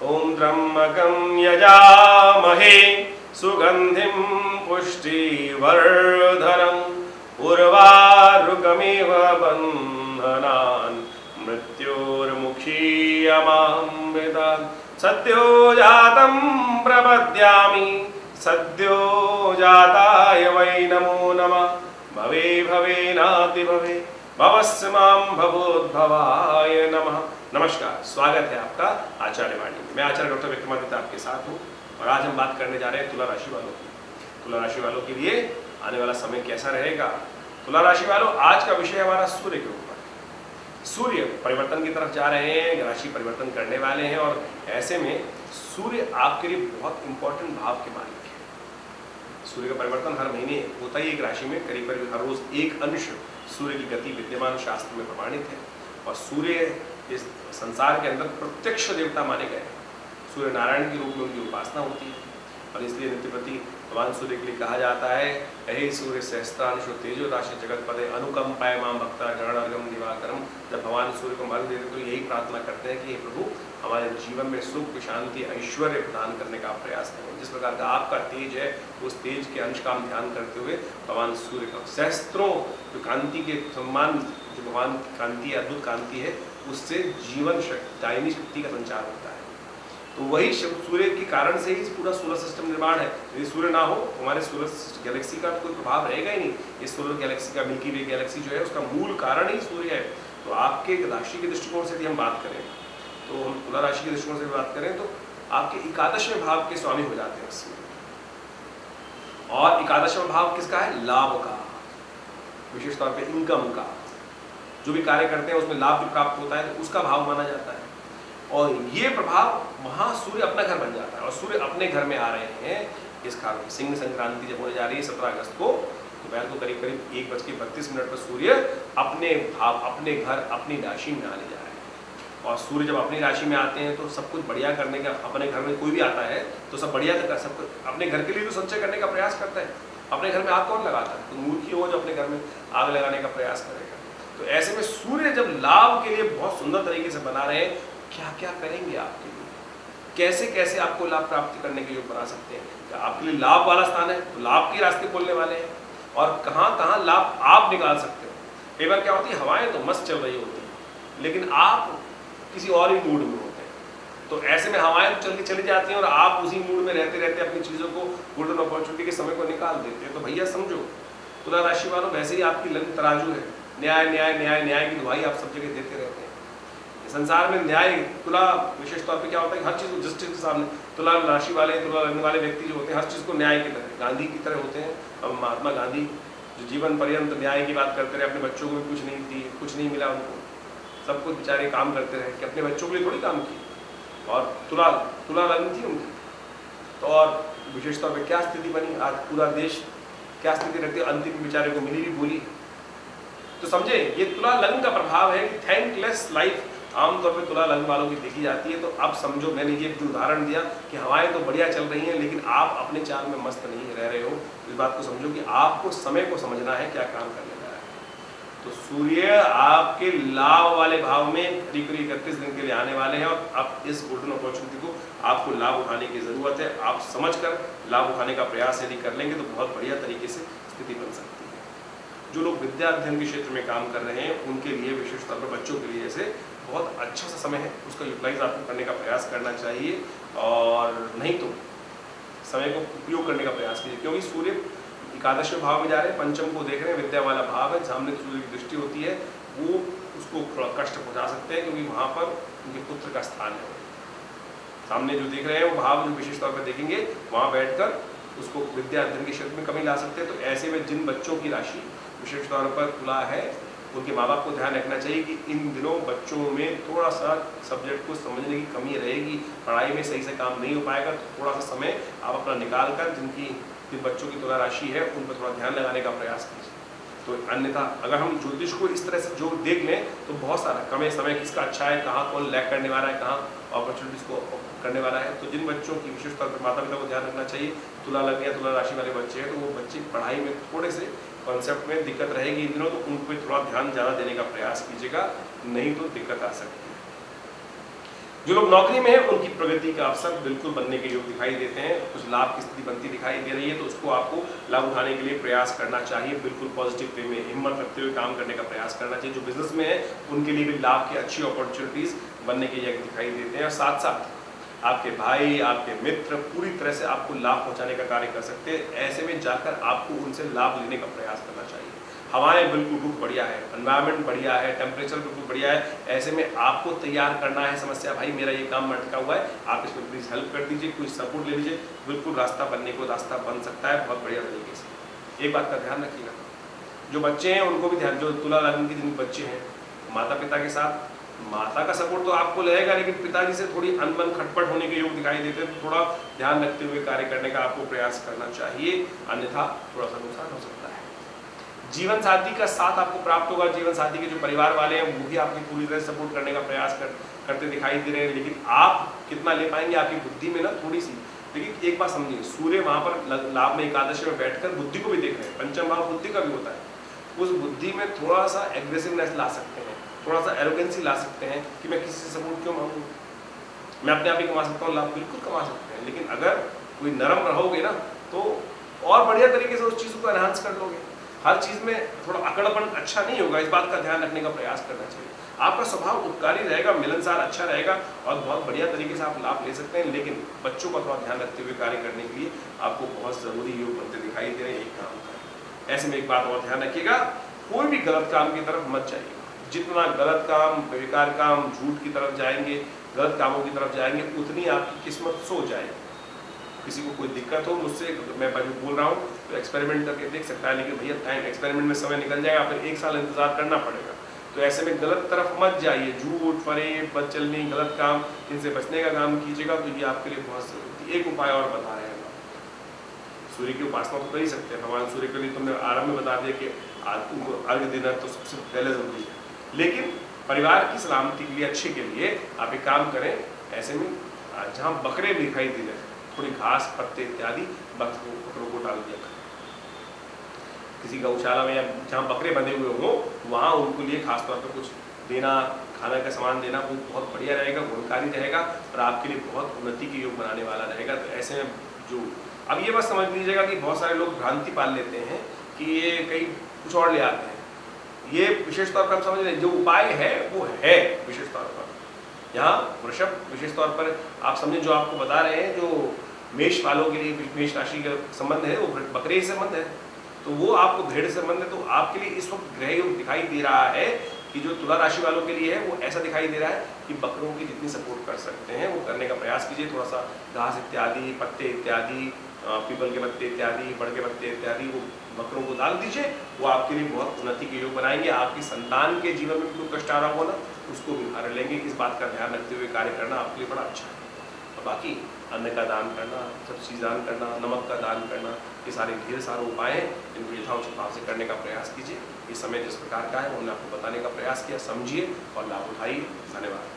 ओम त्र्यंबकं यजामहे सुगंधिं पुष्टिवर्धनम् उर्वारुकमिव बन्धनान् मृत्योर्मुक्षीयमामृतात् सद्यो जातं प्रपद्यामि सद्यो जाताय वै नमो नमः भवे भवेनाति भवे भवस्य मां भवोद्भवाय नमः। नमस्कार, स्वागत है आपका आचार्य वाणी में। मैं आचार्य डॉक्टर विक्रमादित्य आपके साथ हूँ और आज हम बात करने जा रहे हैं तुला राशि वालों की। तुला राशि वालों के लिए आने वाला समय कैसा रहेगा। तुला राशि वालों, आज का विषय हमारा सूर्य के ऊपर। सूर्य परिवर्तन की तरफ जा रहे हैं, राशि परिवर्तन करने वाले हैं और ऐसे में सूर्य आपके लिए बहुत इंपॉर्टेंट भाव के मालिक है। सूर्य का परिवर्तन हर महीने होता ही एक राशि में करीब करीब हर रोज एक अंश सूर्य की गति विद्यमान शास्त्र में प्रमाणित है और सूर्य इस संसार के अंदर प्रत्यक्ष देवता माने गए हैं। सूर्य नारायण के रूप में उनकी उपासना होती है और इसलिए नित्यप्रति भगवान सूर्य के लिए कहा जाता है, हे सूर्य सहस्त्रांशो तेजो राशि जगत पदे अनुकंपाय मां भक्ता गणर्गम दिवाकरम। जब भगवान सूर्य को मार्ग देते तो यही प्रार्थना करते हैं कि हे प्रभु, हमारे जीवन में सुख शांति ऐश्वर्य प्रदान करने का प्रयास करें। जिस प्रकार का आपका तेज है उस तेज के अंश का हम ध्यान करते हुए भगवान सूर्य का सहस्त्रों जो कांति के सम्मान, जो भगवान कांति अद्भुत कांति है, उससे जीवन दायिनी शक्ति का संचार होता है। तो वही सूर्य के कारण से ही पूरा सोलर सिस्टम निर्माण है। यदि सूर्य ना हो हमारे सोलर गैलेक्सी का कोई प्रभाव रहेगा ही नहीं। इस सोलर गैलेक्सी का, मिल्की वे गैलेक्सी जो है, उसका मूल कारण ही सूर्य है। तो आपके राशि के दृष्टिकोण से यदि हम बात करें, तो हम तुला राशि के दृष्टिकोण से बात करें तो आपके एकादशवें भाव के स्वामी हो जाते हैं सूर्य। और एकादशवें भाव किसका है? लाभ का, विशेष तौर पे इनकम का। जो भी कार्य करते हैं उसमें लाभ जो प्राप्त होता है तो उसका भाव माना जाता है। और ये प्रभाव वहां सूर्य अपना घर बन जाता है और सूर्य अपने घर में आ रहे हैं इस कारण। सिंह संक्रांति जब होने जा रही है 17 अगस्त को, दोपहर को करीब करीब 1:32 पर सूर्य अपने भाव, अपने घर, अपनी राशि में आने जा रहे हैं। और सूर्य जब अपनी राशि में आते हैं तो सब कुछ बढ़िया करने का, अपने घर में कोई भी आता है तो सब बढ़िया कर, सब कुछ अपने घर के लिए तो संचय करने का प्रयास करता है। अपने घर में आग कौन लगाता है? तो मूर्ख ही हो जो अपने घर में आग लगाने का प्रयास करेगा। तो ऐसे में सूर्य जब लाभ के लिए बहुत सुंदर तरीके से बना रहे हैं, क्या क्या करेंगे आपके लिए, कैसे कैसे आपको लाभ प्राप्ति करने के योग बना सकते हैं। क्या आपके लिए लाभ वाला स्थान है तो लाभ के रास्ते खोलने वाले हैं और कहाँ कहाँ लाभ आप निकाल सकते हो। कई बार क्या होती है, हवाएं तो मस्त चल रही होती है लेकिन आप किसी और ही मूड में होते हैं। तो ऐसे में हवाएं चली जाती हैं और आप उसी मूड में रहते रहते अपनी चीज़ों को, गोल्डन अपॉर्चुनिटी के समय को निकाल देते हैं। तो भैया समझो, तुला राशि वालों, वैसे ही आपकी लग्न तराजू है। न्याय न्याय न्याय न्याय की दुहाई आप सब जगह देते रहते हैं। संसार में न्याय, तुला विशेष तौर पे क्या होता है कि हर चीज़ को जस्टिस के सामने, तुला राशि वाले, तुला लगने वाले व्यक्ति जो होते हैं हर चीज़ को न्याय की तरह, गांधी की तरह होते हैं। अब महात्मा गांधी जो जीवन पर्यंत न्याय की बात करते रहे, अपने बच्चों को भी कुछ नहीं दी, कुछ नहीं मिला उनको, सब कुछ बेचारे काम करते रहे कि अपने बच्चों के लिए थोड़ी काम किए। और तुला लगन थी उनकी। तो और विशेष तौर पर क्या स्थिति बनी, आज पूरा देश क्या स्थिति रखती है, अंतिम बेचारे को मिली भी बोली। तो समझे, ये तुला लग्न का प्रभाव है कि थैंकलेस लाइफ आमतौर पे तुला लग्न वालों की देखी जाती है। तो अब समझो, मैंने ये जो उदाहरण दिया कि हवाएं तो बढ़िया चल रही हैं लेकिन आप अपने चाल में मस्त नहीं रह रहे हो। इस बात को समझो कि आपको समय को समझना है क्या काम करने का है। तो सूर्य आपके लाभ वाले भाव में करीब 31 दिन के लिए आने वाले हैं और अब इस गोल्डन अपॉर्चुनिटी को आपको लाभ उठाने की जरूरत है। आप समझकर लाभ उठाने का प्रयास यदि कर लेंगे तो बहुत बढ़िया तरीके से स्थिति बन सकती है। जो लोग विद्या अध्ययन के क्षेत्र में काम कर रहे हैं उनके लिए, विशेष तौर पर बच्चों के लिए, जैसे बहुत अच्छा सा समय है, उसका यूटिलाइज आपको करने का प्रयास करना चाहिए। और नहीं तो समय को उपयोग करने का प्रयास कीजिए, क्योंकि सूर्य एकादशवें भाव में जा रहे हैं, पंचम को देख रहे हैं, विद्या वाला भाव है, सामने सूर्य की दृष्टि होती है, वो उसको थोड़ा कष्ट पहुंचा सकते हैं क्योंकि वहाँ पर उनके पुत्र का स्थान है। सामने जो देख रहे हैं वो भाव जो विशेष तौर पर देखेंगे, वहाँ बैठकर उसको विद्या अध्ययन के क्षेत्र में कमी ला सकते हैं। तो ऐसे में जिन बच्चों की राशि विशेष तौर पर तुला है, उनके माँ बाप को ध्यान रखना चाहिए कि इन दिनों बच्चों में थोड़ा सा सब्जेक्ट को समझने की कमी रहेगी, पढ़ाई में सही से काम नहीं हो पाएगा। तो थोड़ा सा समय आप अपना निकाल कर जिन बच्चों की तुला राशि है उन पर थोड़ा ध्यान लगाने का प्रयास कीजिए। तो अन्यथा अगर हम ज्योतिष को इस तरह से जो देख लें तो बहुत सारा कम समय किसका अच्छा है, कहाँ कौन लैग करने वाला है, कहाँ अपॉर्चुनिटीज को करने वाला है। तो जिन बच्चों की विशेष तौर पर माता पिता को ध्यान रखना चाहिए, तुला लग्न या तुला राशि वाले बच्चे हैं, तो वो बच्चे पढ़ाई में थोड़े से कॉन्सेप्ट में दिक्कत रहेगी इन दिनों, तो उन पर थोड़ा ध्यान ज़्यादा देने का प्रयास कीजिएगा, नहीं तो दिक्कत आ सकती है। जो लोग नौकरी में हैं उनकी प्रगति का अवसर बिल्कुल बनने के योग दिखाई देते हैं। कुछ लाभ की स्थिति बनती दिखाई दे रही है, तो उसको आपको लाभ उठाने के लिए प्रयास करना चाहिए। बिल्कुल पॉजिटिव वे में हिम्मत रखते हुए काम करने का प्रयास करना चाहिए। जो बिजनेस में है उनके लिए भी लाभ की अच्छी अपॉर्चुनिटीज बनने के योग दिखाई देते हैं। और साथ साथ आपके भाई, आपके मित्र पूरी तरह से आपको लाभ पहुंचाने का कार्य कर सकते हैं। ऐसे में जाकर आपको उनसे लाभ लेने का प्रयास करना चाहिए। हवाएं बिल्कुल रुख बढ़िया है, एनवायरनमेंट बढ़िया है, टेम्परेचर बिल्कुल बढ़िया है। ऐसे में आपको तैयार करना है समस्या, भाई मेरा ये काम अटका हुआ है, आप इसमें प्लीज हेल्प कर दीजिए, कोई सपोर्ट ले लीजिए। बिल्कुल रास्ता बनने को रास्ता बन सकता है बहुत बढ़िया तरीके से। एक बात का ध्यान रखिएगा, जो बच्चे हैं उनको भी ध्यान, जो तुला लग्न के जिन बच्चे हैं, माता पिता के साथ माता का सपोर्ट तो आपको रहेगा, लेकिन पिताजी से थोड़ी अनबन खटपट होने के योग दिखाई देते हैं। तो थोड़ा ध्यान रखते हुए कार्य करने का आपको प्रयास करना चाहिए, अन्यथा थोड़ा सा नुकसान हो सकता है। जीवन साथी का साथ आपको प्राप्त होगा। जीवन साथी के जो परिवार वाले हैं वो भी आपकी पूरी तरह सपोर्ट करने का प्रयास करते दिखाई दे रहे हैं, लेकिन आप कितना ले पाएंगे आपकी बुद्धि में ना थोड़ी सी। लेकिन एक बात समझिए, सूर्य वहां पर लाभ में एकादशी में बैठकर बुद्धि को भी देख रहे हैं, पंचम भाव बुद्धि का भी होता है। उस बुद्धि में थोड़ा सा एग्रेसिवनेस ला सकते हैं, थोड़ा सा एरोगेंसी ला सकते हैं कि मैं किसी से सपोर्ट क्यों मांगू, मैं अपने आप ही कमा सकता हूँ। लाभ बिल्कुल कमा सकते हैं, लेकिन अगर कोई नरम रहोगे ना तो और बढ़िया तरीके से उस चीज़ को एनहांस कर लोगे। हर चीज़ में थोड़ा अकड़पन अच्छा नहीं होगा, इस बात का ध्यान रखने का प्रयास करना चाहिए। आपका स्वभाव उपकारी रहेगा, मिलनसार अच्छा रहेगा और बहुत बढ़िया तरीके से आप लाभ ले सकते हैं। लेकिन बच्चों का थोड़ा ध्यान रखते हुए कार्य करने के लिए आपको बहुत ज़रूरी योग बनते दिखाई दे रहे हैं एक काम का। ऐसे में एक बात और ध्यान रखिएगा, कोई भी गलत काम की तरफ मत जाइएगा। जितना गलत काम, बेकार काम, झूठ की तरफ जाएंगे, गलत कामों की तरफ जाएंगे, उतनी आपकी किस्मत सो जाएगी। किसी को कोई दिक्कत हो मुझसे, मैं बोल रहा हूँ तो एक्सपेरिमेंट करके देख सकता है, लेकिन भैया टाइम एक्सपेरिमेंट में समय निकल जाएगा, फिर 1 साल इंतजार करना पड़ेगा। तो ऐसे में गलत तरफ मत जाइए, झूठ, फरेब, बदचलनी, गलत काम, इनसे बचने का काम कीजिएगा। तो ये आपके लिए बहुत जरूरी। एक उपाय और बता रहे हैं, सूर्य की उपासना तो कर ही सकते हैं। भगवान सूर्य के लिए तुमने आरंभ में बता दिया कि उनको अर्घ्य देना तो सबसे पहले जरूरी है, लेकिन परिवार की सलामती के लिए, अच्छे के लिए आप एक काम करें। ऐसे में जहाँ बकरे दिखाई दे रहे, थोड़ी घास, पत्ते इत्यादि बकरों को डाल दिया करें। किसी गौशाला में या जहाँ बकरे बंधे हुए हों वहाँ उनको लिए खासतौर पर कुछ देना, खाना का सामान देना, वो बहुत बढ़िया रहेगा, गुणकारी रहेगा और आपके लिए बहुत उन्नति के योग बनाने वाला रहेगा। तो ऐसे में जो अब ये बात समझ लीजिएगा कि बहुत सारे लोग भ्रांति पाल लेते हैं कि ये कहीं कुछ और ले आते हैं। ये विशेष तौर पर हम समझ लें, जो उपाय है वो है विशेष तौर पर। यहाँ वृषभ विशेष तौर पर आप समझें, जो आपको बता रहे हैं, जो मेष वालों के लिए, मेष राशि का संबंध है वो बकरे से संबंध है, तो वो आपको भेड़ से संबंध है। तो आपके लिए इस वक्त ग्रह योग दिखाई दे रहा है कि जो तुला राशि वालों के लिए है वो ऐसा दिखाई दे रहा है कि बकरों की जितनी सपोर्ट कर सकते हैं वो करने का प्रयास कीजिए। थोड़ा सा घास इत्यादि, पत्ते इत्यादि, पीपल के पत्ते इत्यादि, बड़ के पत्ते इत्यादि वो बकरों को डाल दीजिए। वो आपके लिए बहुत उन्नति के योग बनाएंगे। आपकी संतान के जीवन में कोई कष्ट आ रहा हो ना, उसको भी उधार लेंगे। इस बात का ध्यान रखते हुए कार्य करना आपके लिए बड़ा अच्छा है। और बाकी अन्न का दान करना, सब्जी दान करना, नमक का दान करना, ये सारे ढेर सारे उपाय हैं, इनको यथाउचित भाव से करने का प्रयास कीजिए। इस समय जिस प्रकार का है वो हमने आपको बताने का प्रयास किया, समझिए और लाभ उठाइए। धन्यवाद।